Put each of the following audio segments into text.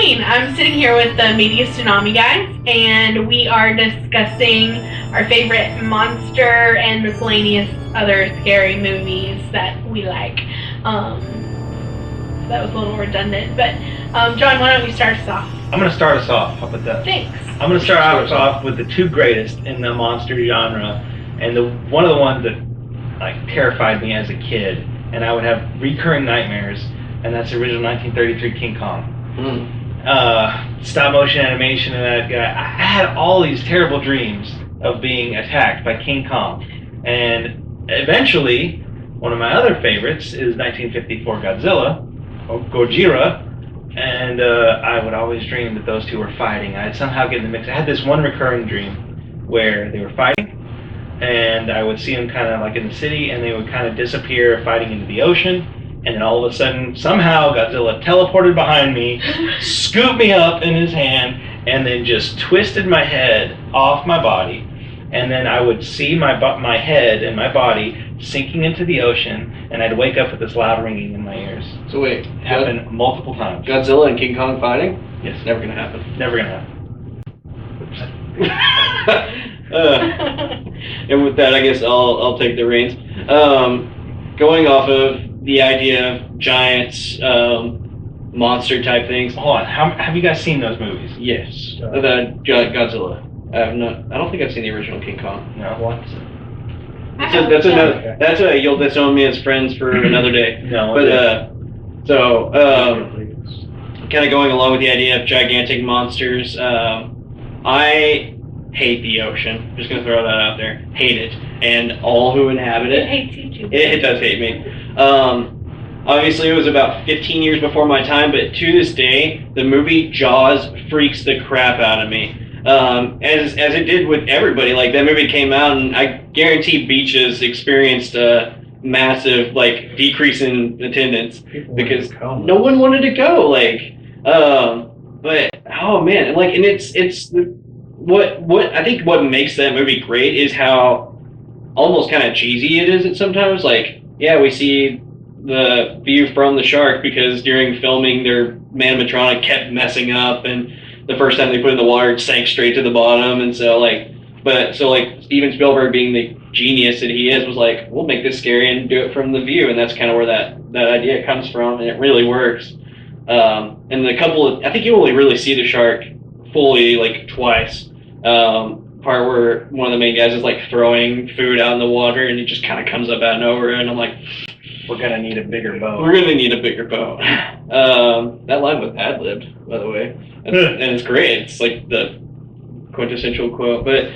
Colleen. I'm sitting here with the Media Tsunami guys, and we are discussing our favorite monster and miscellaneous other scary movies that we like. That was a little redundant, but John, why don't you start us off? I'm going to start us off. How about that? Thanks. I'm going to start us off with the two greatest in the monster genre, and one of the ones that terrified me as a kid, and I would have recurring nightmares, and that's the original 1933 King Kong. Stop motion animation and that guy. I had all these terrible dreams of being attacked by King Kong, and eventually, one of my other favorites is 1954 Godzilla, or Gojira, and I would always dream that those two were fighting. I'd somehow get in the mix. I had this one recurring dream where they were fighting, and I would see them kind of like in the city, and they would kind of disappear fighting into the ocean, and then all of a sudden, somehow Godzilla teleported behind me, scooped me up in his hand, and then just twisted my head off my body, and then I would see my head and my body sinking into the ocean, and I'd wake up with this loud ringing in my ears. So wait, it happened multiple times. Godzilla and King Kong fighting? Yes. Never gonna happen. Never gonna happen. And with that, I guess I'll take the reins. Going off of the idea of giants, monster type things. Hold on, have you guys seen those movies? Yes. The Godzilla. I have not. I don't think I've seen the original King Kong. No. What? That's another. That's a you'll disown me as friends for another day. No. But kind of going along with the idea of gigantic monsters. I hate the ocean. Just gonna throw that out there. Hate it, and all who inhabit it. It hates you too. It does hate me. Obviously, it was about 15 years before my time, but to this day, the movie Jaws freaks the crap out of me. As it did with everybody. Like, that movie came out, and I guarantee beaches experienced a massive decrease in attendance because no one wanted to go. But oh man, and it's what I think what makes that movie great is how almost kind of cheesy it is. At sometimes, we see the view from the shark because during filming their animatronic kept messing up, and the first time they put it in the water, it sank straight to the bottom, and so Steven Spielberg, being the genius that he is, was like, we'll make this scary and do it from the view, and that's kind of where that idea comes from, and it really works. And I think you only really see the shark fully twice. Part where one of the main guys is throwing food out in the water, and it just kind of comes up out of nowhere, and I'm like, we're gonna need a bigger boat. We're gonna need a bigger boat. That line was ad-libbed, by the way, and it's great. It's the quintessential quote, but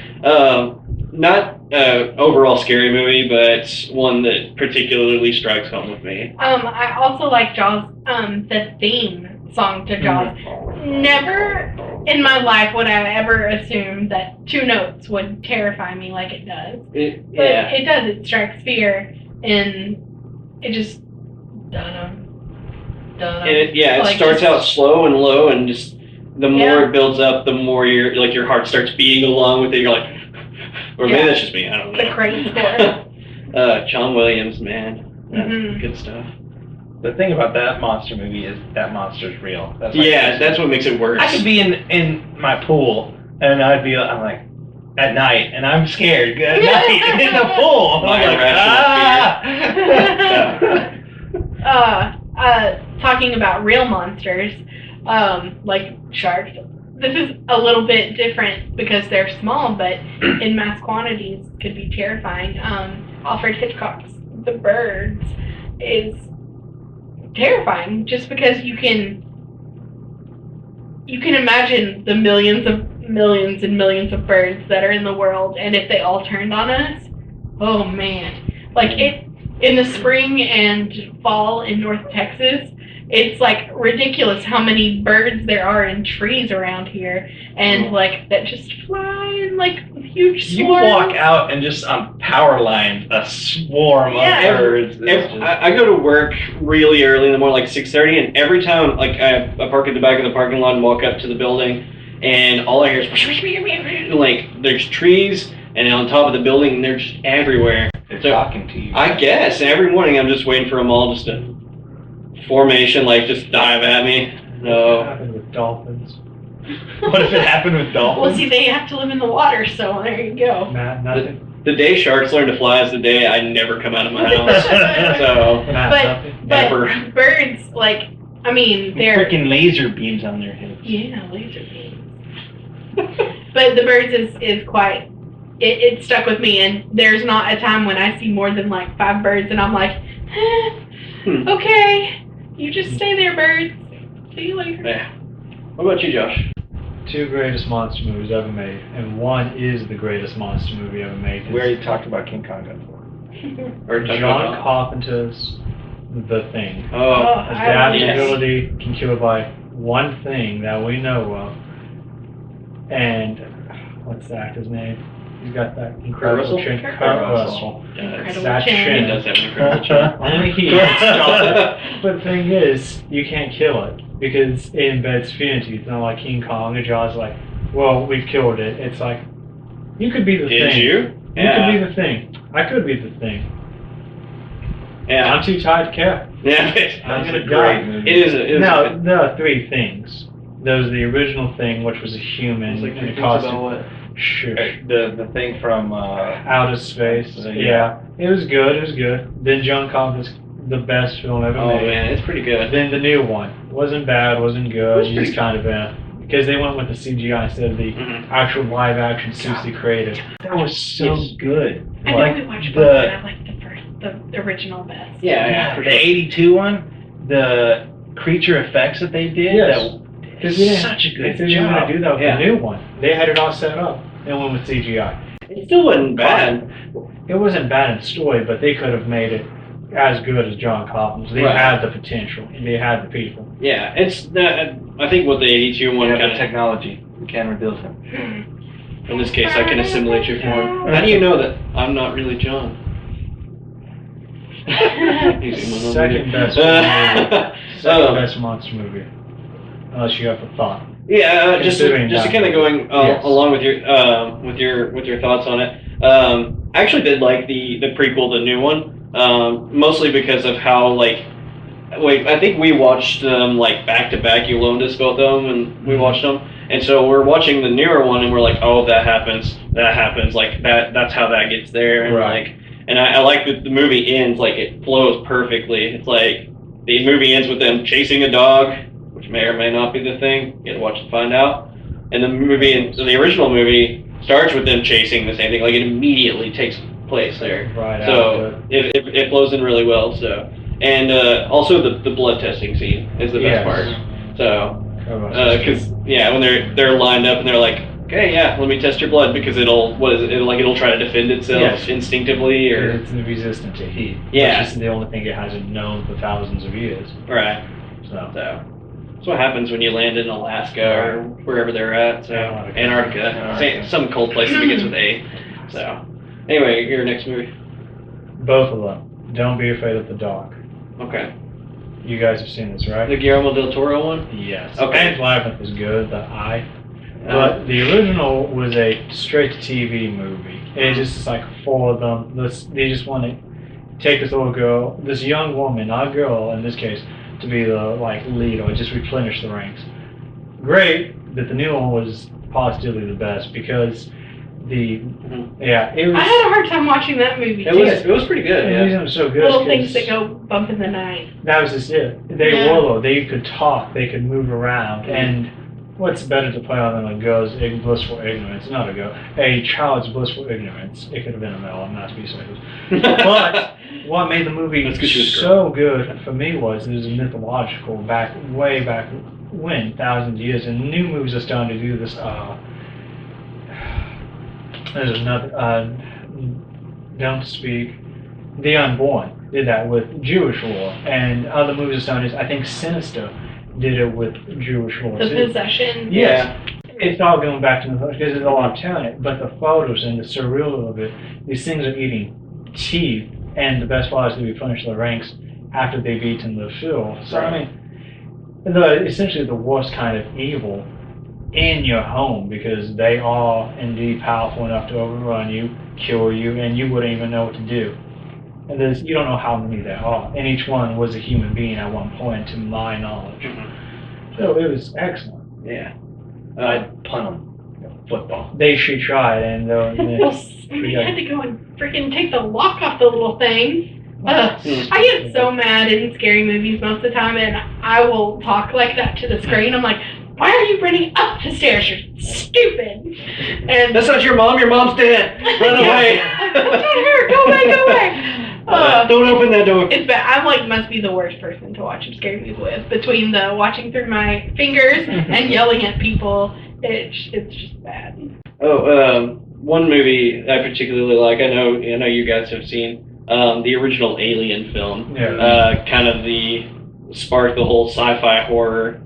not overall scary movie, but one that particularly strikes home with me. I also like Jaws. The theme song to Jaws. Never in my life would I ever assume that two notes would terrify me like it does. It does. It strikes fear, and it just dun. It starts out slow and low, and just the more it builds up, the more your heart starts beating along with it. You're like, or maybe that's just me. I don't know. The crazy score. John Williams, man, good stuff. The thing about that monster movie is that monster's real. That's what makes it worse. I could be in my pool, and I'm like, at night, and I'm scared at night in the pool. I'm like, talking about real monsters, like sharks. This is a little bit different because they're small, but in mass quantities could be terrifying. Alfred Hitchcock's The Birds is terrifying just because you can imagine the millions and millions of birds that are in the world, and if they all turned on us, oh man. In the spring and fall in North Texas, it's ridiculous how many birds there are in trees around here, and that just fly in huge swarms. You walk out and just on power lines, a swarm of birds. I go to work really early in the morning, 6:30, and every time I park at the back of the parking lot and walk up to the building, and all I hear is there's trees, and on top of the building, they're just everywhere. They're talking to you. I guess. And every morning I'm just waiting for them all just to formation, just dive at me. No. with dolphins? What if it happened with dolphins? Well, see, they have to live in the water, so there you go. Matt, nothing. The day sharks learn to fly is the day I never come out of my house. So, Matt, But nothing. Never. birds, like, I mean, they're Freaking laser beams on their heads. yeah, laser beams. But the birds is quite. It stuck with me, and there's not a time when I see more than like 5 birds, and I'm like, okay, you just stay there, birds. See you later. Yeah. What about you, Josh? 2 greatest monster movies ever made, and 1 is the greatest monster movie ever made. We already talked about King Kong before. Or John Carpenter's The Thing. Oh, His I love dad's it. ability can kill by one thing that we know of. And what's the actor's name? He's got that incredible Russell? chin. Kurt Kurt Russell. Russell. Incredible That chin. he chin. does have an incredible chin. Only he. But the thing is, you can't kill it because it embeds fear into you. It's not like King Kong or Jaws. Like, well, we've killed it. It's like you could be the Did thing. you? You Yeah. could be the thing. I could be the thing. Yeah. I'm too tired to care. Yeah. I'm That's gonna a die. great movie. It is. It is No, there are 3 things. There was the original thing, which was a human It's like in a thinking costume. about what? Shush. The thing from Outer space. Yeah. Yeah. It was good. It was good. Then John Carpenter's the best film ever Oh made. man, it's pretty good. Then the new one wasn't bad. Wasn't good. was You just pretty kind of because they went with the CGI instead of the Mhm. actual live action suits they created. that was so good. I know Like we watched both, the and I like the original best. Yeah, for the sure. '82 one, the creature effects that they did. Yes. That Because did such a they good didn't job. want to do that with Yeah. the new one. They had it all set up and went with CGI. It still wasn't bad. It wasn't bad in story, but they could have made it as good as John Carpenter's. They Right. had the potential. They had the people. Yeah, it's. I think what the '82 We one have kind the of. technology. We can rebuild him. In this case, I can assimilate your form. How do you know that I'm not really John? Second best movie. Second best monster movie. Unless you have a thought. Yeah, just Considering to that. kind of going Yes. along with your thoughts on it. I actually did like the prequel, the new one, mostly because of how like. Wait, I think we watched them like back to back. You loaned us both of them, and we watched them. And so we're watching the newer one, and we're like, oh, that happens, like that. That's how that gets there, and Right. like, and I like that the movie ends like it flows perfectly. It's like the movie ends with them chasing a dog, which may or may not be the thing. You have to watch to find out. And the original movie starts with them chasing the same thing. Like it immediately takes place there. Right. So it flows in really well. So and also the blood testing scene is the best part. So because when they're lined up and they're like, okay, yeah, let me test your blood because it'll try to defend itself Yes. instinctively or it's resistant to heat. Yeah. Which is the only thing it hasn't known for thousands of years. right. So So that's what happens when you land in Alaska or wherever they're at. So Antarctica. Some cold place that begins with A. So anyway, your next movie. both of them. Don't be afraid of the dark. Okay. You guys have seen this, right? The Guillermo del Toro one? Yes. Okay. Pan's Labyrinth was good, the Eye. But the original was a straight-to-TV movie. It's just like 4 of them. They just want to take this little girl, this young woman, not a girl in this case, to be the lead or just replenish the ranks. Great that the new one was positively the best because it was. I had a hard time watching that movie too. It was pretty good. The Yeah. reason it was so good Little is things 'cause that go bump in the night. that was just it. They were, they could talk, they could move around, and what's better to play on than a girl's blissful ignorance? Not a child's blissful ignorance. It could have been a male, I'm not to be sexist. But what made the movie That's 'cause she was a so good for me was it was mythological way back when, thousands of years, and new movies are starting to do this. There's another, Don't Speak, The Unborn did that with Jewish lore, and other movies are starting to, I think Sinister did it with Jewish lore The too. Possession. Yes. It's all going back to the because there's a lot of talent, but the photos and the surreal of it, these things are eating teeth, and the best part is to replenish the ranks after they've eaten the fill. So, I mean, essentially the worst kind of evil in your home because they are indeed powerful enough to overrun you, kill you, and you wouldn't even know what to do. And you don't know how many there are, and each one was a human being at one point, to my knowledge. So it was excellent. Yeah. I'd punt them. Football. She tried, and Well, somebody had to go and freaking take the lock off the little thing. I get so mad in scary movies most of the time, and I will talk like that to the screen. I'm like, why are you running up the stairs? You're stupid. And That's not your mom. Your mom's dead. Run away. That's not her. Go away. Go away. Don't open that door. It's bad. I'm like must be the worst person to watch a scary movie with. Between the watching through my fingers and yelling at people, it's just bad. One movie I particularly like. I know you guys have seen the original Alien film. Yeah. Kind of sparked the whole sci-fi horror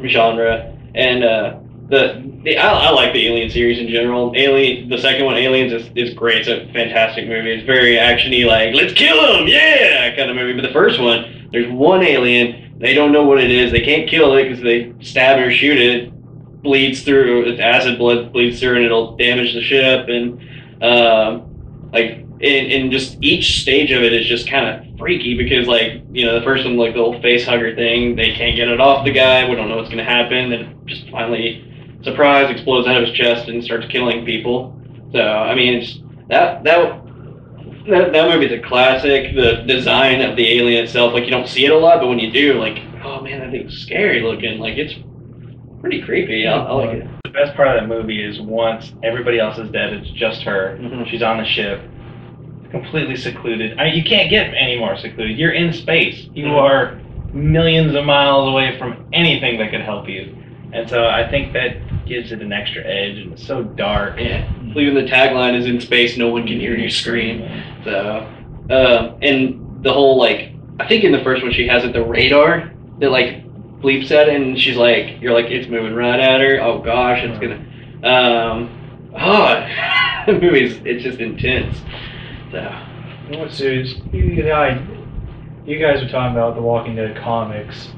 genre, and I like the Alien series in general. The second one, Aliens, is great. It's a fantastic movie. It's very actiony, like let's kill them, yeah, kind of movie. But the first one, there's one alien. They don't know what it is. They can't kill it because they stab it or shoot it. Bleeds through. It's acid blood bleeds through, and it'll damage the ship. And in just each stage of it is just kind of freaky because the first one, like the old face hugger thing, they can't get it off the guy. We don't know what's going to happen. Then it just finally, surprise, explodes out of his chest and starts killing people. So I mean, it's that movie's a classic. The design of the alien itself, you don't see it a lot, but when you do, oh man, that thing's scary looking. It's pretty creepy. I like it. The best part of that movie is once everybody else is dead, it's just her. Mm-hmm. She's on the ship, completely secluded. I mean, you can't get any more secluded. You're in space. You are millions of miles away from anything that could help you. And so I think that gives it an extra edge, and it's so dark. Yeah. Even the tagline is, "In space, no one can hear you scream." So, and the whole I think in the first one she has the radar that bleeps at it, and she's you're it's moving right at her. Oh gosh, it's gonna. The movie's it's just intense. So. What series? You guys were talking about the Walking Dead comics.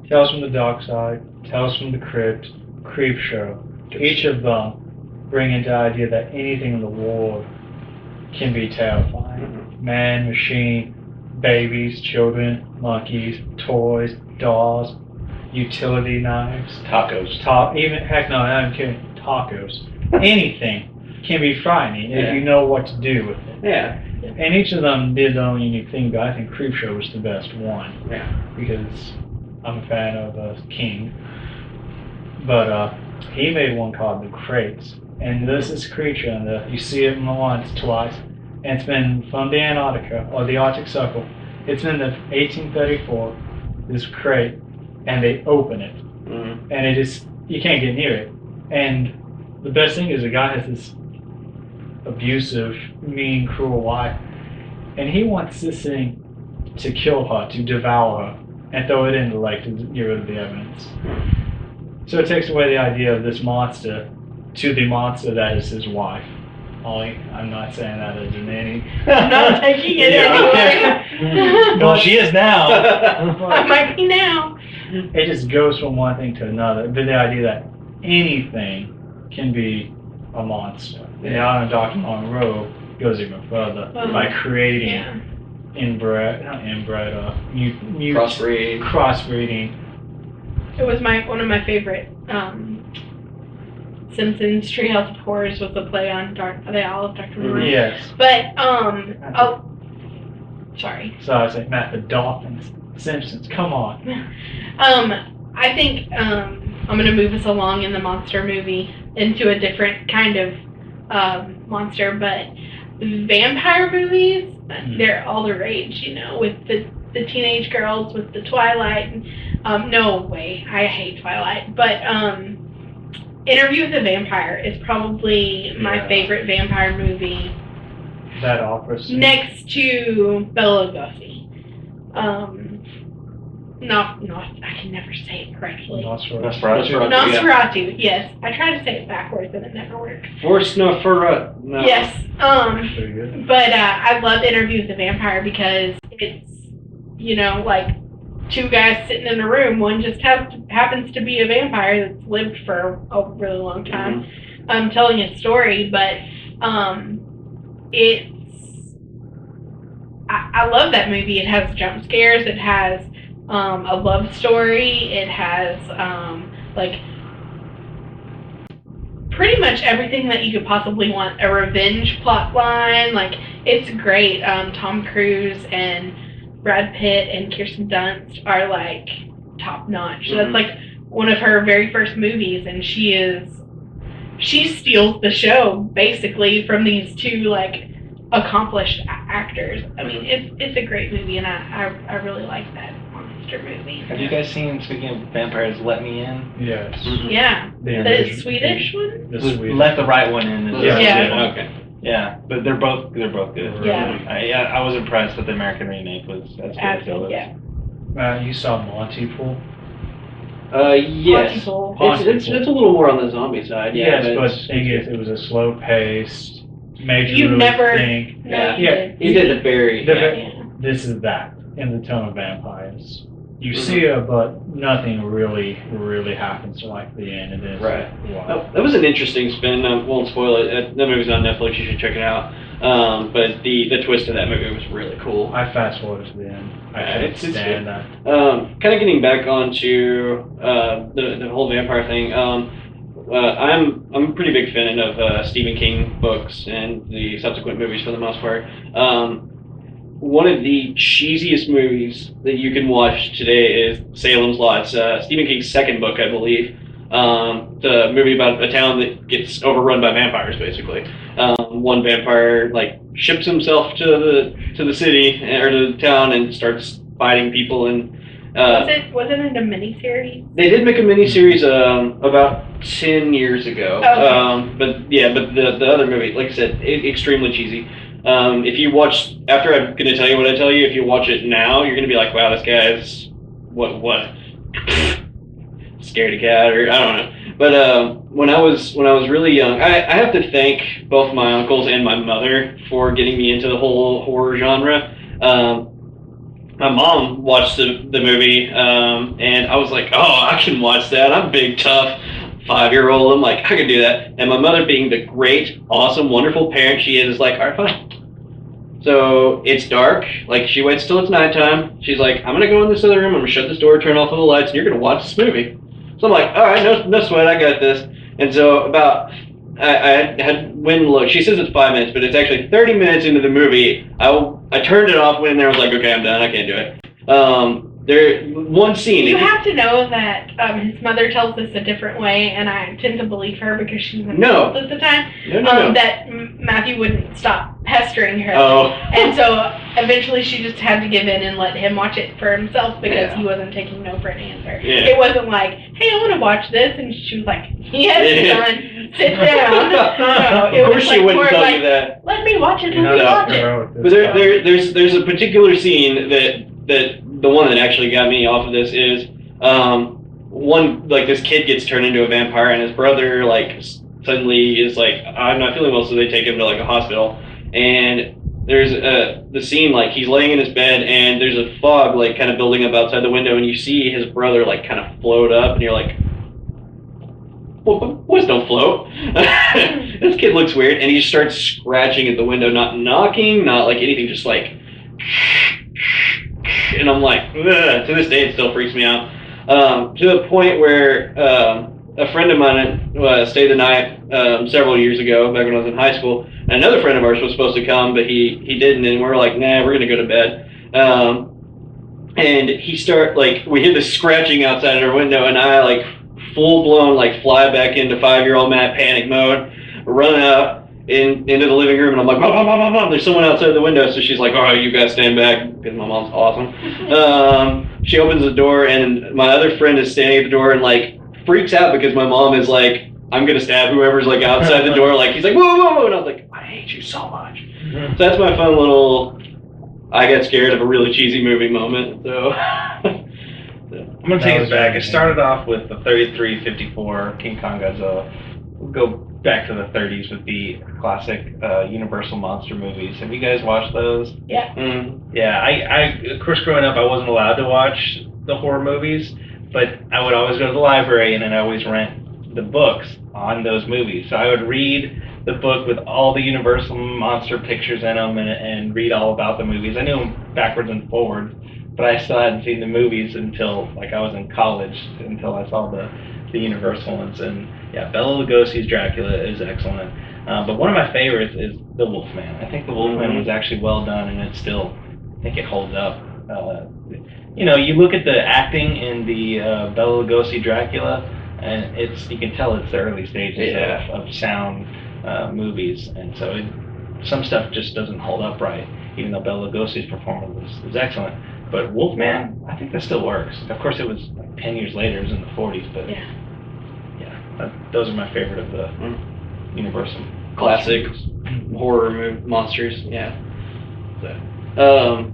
Tales from the Dark Side, Tales from the Crypt, Creepshow. Each of them bring into the idea that anything in the world can be terrifying. Man, machine, babies, children, monkeys, toys, dolls, utility knives, Tacos. Even heck no, I'm kidding. Tacos. Anything can be frightening if you know what to do with it. Yeah. And each of them did their own unique thing, but I think Creepshow was the best one. Yeah. Because I'm a fan of King. But he made one called The Crates. And this is Creature, and you see it once, twice. And it's been from the Antarctica, or the Arctic Circle. It's been the 1834, this crate, and they open it. Mm-hmm. And you can't get near it. And the best thing is the guy has this abusive, mean, cruel wife, and he wants this thing to kill her, to devour her, and throw it in the lake to get rid of the evidence. So it takes away the idea of this monster to the monster that is his wife. Ollie, I'm not saying that as in any. I'm not taking it anyway. Well, she is now. I might be now. It just goes from one thing to another. But the idea that anything can be a monster. And the Island of Dr. Monroe goes even further by creating crossbreeding. It was one of my favorite Simpsons Treehouse of Horrors was a play on the Isle of Dr. Monroe. Yes. But sorry. So I was like, Matt, the Dolphins, Simpsons, come on. I think I'm gonna move us along in the monster movie into a different kind of monster, but vampire movies, they're all the rage, with the teenage girls with the Twilight. No way, I hate Twilight, but Interview with a Vampire is probably my favorite vampire movie. That opera scene. Next to Bela Lugosi. I can never say it correctly. Nosferatu, yes. I try to say it backwards and it never works. Nosferatu. No. Yes. Pretty good. But I love Interview with the Vampire because it's, two guys sitting in a room. One just happens to be a vampire that's lived for a really long time, telling his story. But I love that movie. It has jump scares. It has a love story. It has like pretty much everything that you could possibly want. A revenge plot line, like it's great. Tom Cruise and Brad Pitt and Kirsten Dunst are like top notch. So that's like one of her very first movies, and she steals the show basically from these two like accomplished actors. I mean, it's a great movie, and I really like that monster movie. Have you guys seen, speaking of vampires, Let Me In? Yes. Yeah, the Swedish one. Let the Right One In. Yeah. Okay. Yeah, but they're both good. Yeah. I was impressed that the American remake was as good. Yeah. You saw Monty Pool? Yes. Pontypool. It's a little more on the zombie side. Yeah, Yes, but thing is, it was a slow-paced, made You really never- think. No, You did the fairy. This is that in the tone of vampires. You see it, but nothing really happens to like the end. It is Right. wow. That was an interesting spin. I won't spoil it. That movie's on Netflix. You should check it out. But the twist of that movie was really cool. I fast forward to the end. I can't It's stand that. Kind of getting back onto the whole vampire thing. I'm a pretty big fan of Stephen King books and the subsequent movies for the most part. One of the cheesiest movies that you can watch today is Salem's Lot. It's Stephen King's second book, I believe. The movie about a town that gets overrun by vampires, basically. One vampire like ships himself to the city or to the town and starts fighting people. And wasn't it a miniseries? they did make a miniseries about 10 years ago. Okay. But the other movie, like I said, extremely cheesy. If you watch, after I'm going to tell you what I tell you, if you watch it now, you're going to be like, wow, this guy's what scared a cat, or I don't know. But when I was really young, I have to thank both my uncles and my mother for getting me into the whole horror genre. My mom watched the movie, and I was like, oh, I can watch that. I'm a big, tough 5-year-old. I'm like, I can do that. And my mother, being the great, awesome, wonderful parent she is like, all right, fine. So it's dark. Like, she waits till it's nighttime. She's like, I'm going to go in this other room. I'm going to shut this door, turn off all the lights, and you're going to watch this movie. So I'm like, all right, no sweat. I got this. And so I had went and looked. She says it's 5 minutes, but it's actually 30 minutes into the movie. I turned it off, went in there, I was like, okay, I'm done. I can't do it. One scene. You have to know that his mother tells this a different way, and I tend to believe her because she was an adult at the time. No. That Matthew wouldn't stop pestering her. Oh. And so eventually she just had to give in and let him watch it for himself because he wasn't taking no for an answer. Yeah. It wasn't like, hey, I want to watch this, and she was like, yes, son, sit down. No, it Of course was she like wouldn't more tell like, you that. let me watch it, You're let me not watch it. heroic this But time. there's a particular scene that the one that actually got me off of this is one, like, this kid gets turned into a vampire, and his brother like suddenly is like, I'm not feeling well, so they take him to like a hospital. And there's the scene, like, he's laying in his bed and there's a fog like kind of building up outside the window, and you see his brother like kind of float up, and you're like, boys don't float. This kid looks weird, and he starts scratching at the window, not knocking, not like anything, just like, and I'm like, ugh. To this day it still freaks me out. To the point where a friend of mine stayed the night several years ago, back when I was in high school, and another friend of ours was supposed to come, but he didn't, and we were like, nah, we're gonna go to bed. And we hear this scratching outside our window, and I like full blown like fly back into 5-year-old Matt panic mode, run out into the living room, and I'm like, mom, mom, mom, there's someone outside the window. So she's like, all right, you guys stand back, because my mom's awesome. She opens the door, and my other friend is standing at the door and like freaks out because my mom is like, I'm gonna stab whoever's like outside the door. Like, he's like, whoa, whoa, whoa, and I was like, I hate you so much. So that's my fun little, I got scared of a really cheesy movie moment. So I'm gonna take it back. It started off with the 33-54 King Kong Godzilla. We'll go back to the 30s with the classic Universal monster movies. Have you guys watched those? Yeah. Yeah, I of course, growing up, I wasn't allowed to watch the horror movies, but I would always go to the library, and then I always rent the books on those movies. So I would read the book with all the Universal monster pictures in them and read all about the movies. I knew them backwards and forwards, but I still hadn't seen the movies until like I was in college, until I saw the the Universal ones. And yeah, Bela Lugosi's Dracula is excellent. But one of my favorites is The Wolfman. I think The Wolfman was actually well done, and it's still, I think it holds up. You know, you look at the acting in the Bela Lugosi Dracula, and you can tell it's the early stages of sound movies, and so some stuff just doesn't hold up right, even though Bela Lugosi's performance is excellent. But Wolfman, I think that still works. Of course, it was like 10 years later, it was in the 40s, but those are my favorite of the Universal classic horror monsters. Yeah. So,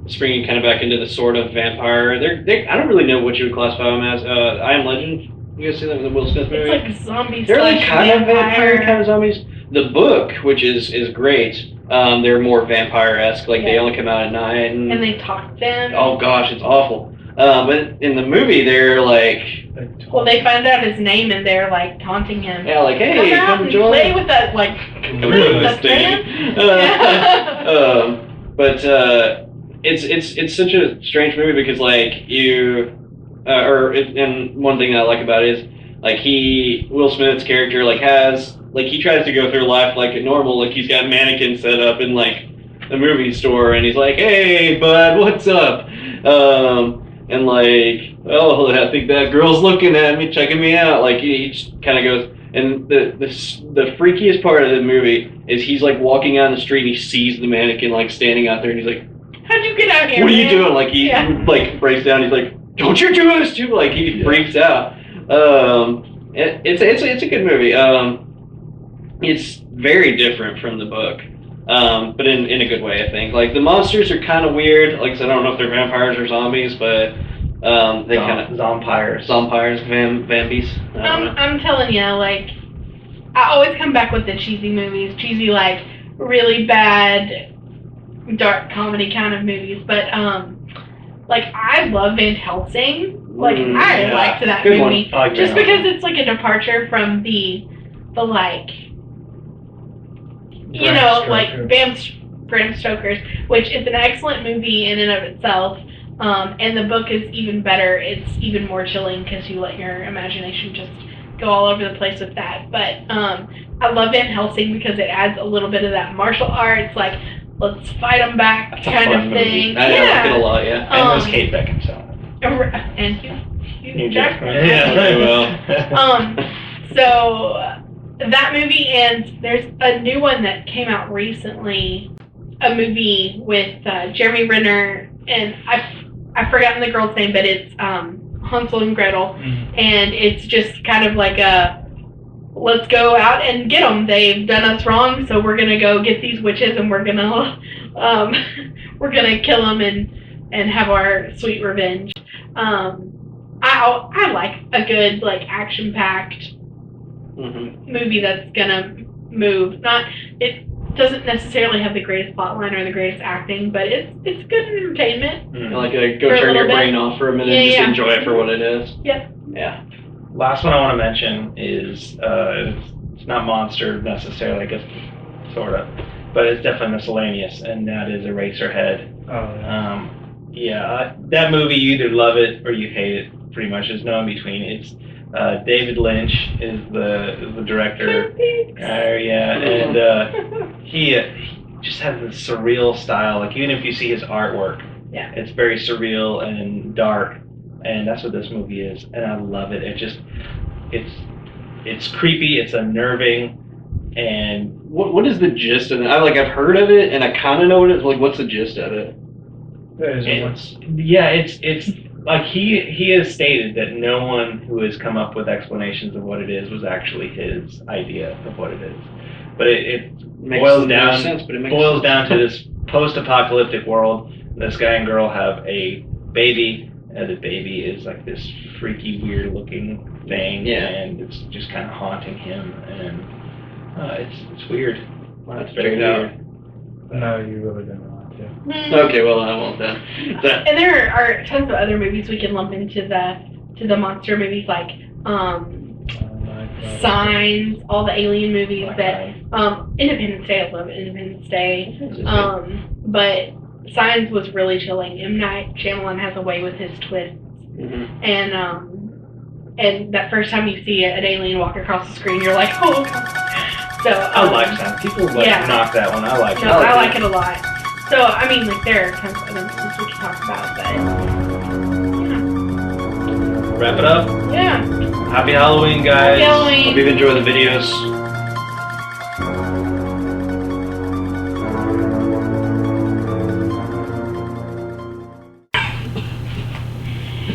springing kind of back into the sort of vampire. I don't really know what you would classify them as. I Am Legend. You guys see that with the Will Smith movie? It's like zombies. They're like kind of vampire kind of zombies. The book, which is great. They're more vampire-esque. Like they only come out at night. And they talk then. Oh gosh, it's awful. But in the movie, they're like. Well, they find out his name and they're like taunting him. Yeah, like, hey, come out and join. play with that, like, play with that fan. But it's such a strange movie because like and one thing I like about it is like Will Smith's character like he tries to go through life like a normal, like he's got mannequins set up in like a movie store and he's like, hey bud, what's up? And like, oh, I think that girl's looking at me, checking me out. Like he just kind of goes. And the freakiest part of the movie is he's like walking out the street and he sees the mannequin like standing out there and he's like, how'd you get out here? What are you doing? Like he like breaks down. He's like, don't you do this too? Like he freaks out. It's a good movie. It's very different from the book, but in a good way, I think. Like the monsters are kind of weird. Like I said, I don't know if they're vampires or zombies, but they kind of vampires, vampies. I'm telling you, like I always come back with the cheesy movies, like really bad dark comedy kind of movies, but like I love Van Helsing. Like I liked that good movie one. just because it's like a departure from the like Bram Stoker's, which is an excellent movie in and of itself. And the book is even better. It's even more chilling because you let your imagination just go all over the place with that. But I love Van Helsing because it adds a little bit of that martial arts, like let's fight them back kind of thing. I like it a lot, yeah. And there's Kate Beckinsale. And Hugh Jackman. Yeah, very well. So that movie, and there's a new one that came out recently, a movie with Jeremy Renner, and I've forgotten the girl's name, but it's Hansel and Gretel, and it's just kind of like a let's go out and get them. They've done us wrong, so we're gonna go get these witches, and we're gonna kill them and have our sweet revenge. I like a good like action-packed movie that's gonna move. It doesn't necessarily have the greatest plotline or the greatest acting, but it's good entertainment. Like go turn your brain off for a minute and just enjoy it for what it is. Yep. Yeah. Last one I want to mention is it's not monster necessarily, I guess, sort of, but it's definitely miscellaneous, and that is Eraserhead. Oh. Yeah. That movie, you either love it or you hate it. Pretty much, there's no in between. It's David Lynch is the director. And he just has this surreal style. Like even if you see his artwork, it's very surreal and dark, and that's what this movie is. And I love it. It's creepy. It's unnerving. And what is the gist of it? I've heard of it, and I kind of know what it is. Like, what's the gist of it? It's like he has stated that no one who has come up with explanations of what it is was actually his idea of what it is. But it boils down to this post-apocalyptic world. This guy and girl have a baby, and the baby is like this freaky, weird-looking thing, and it's just kind of haunting him, and it's weird. It's very weird. No, you really don't want to. Okay, well I won't then. And there are tons of other movies we can lump into the monster movies, like Signs, all the alien movies that Independence Day. I love Independence Day. But Signs was really chilling. M. Night Shyamalan has a way with his twists, and and that first time you see an alien walk across the screen, you're like, oh. So I like that. People knock that one. I like it. No, I like it a lot. So I mean, like there are tons of other movies we can talk about, but Wrap it up. yeah. Happy Halloween, guys. Happy Halloween. Hope you've enjoyed the videos.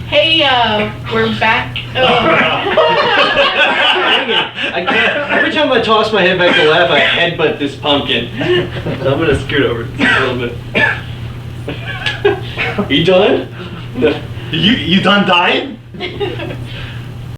Hey, we're back. I can't. Every time I toss my head back to laugh, I headbutt this pumpkin. I'm gonna scoot over just a little bit. You done? You done dying?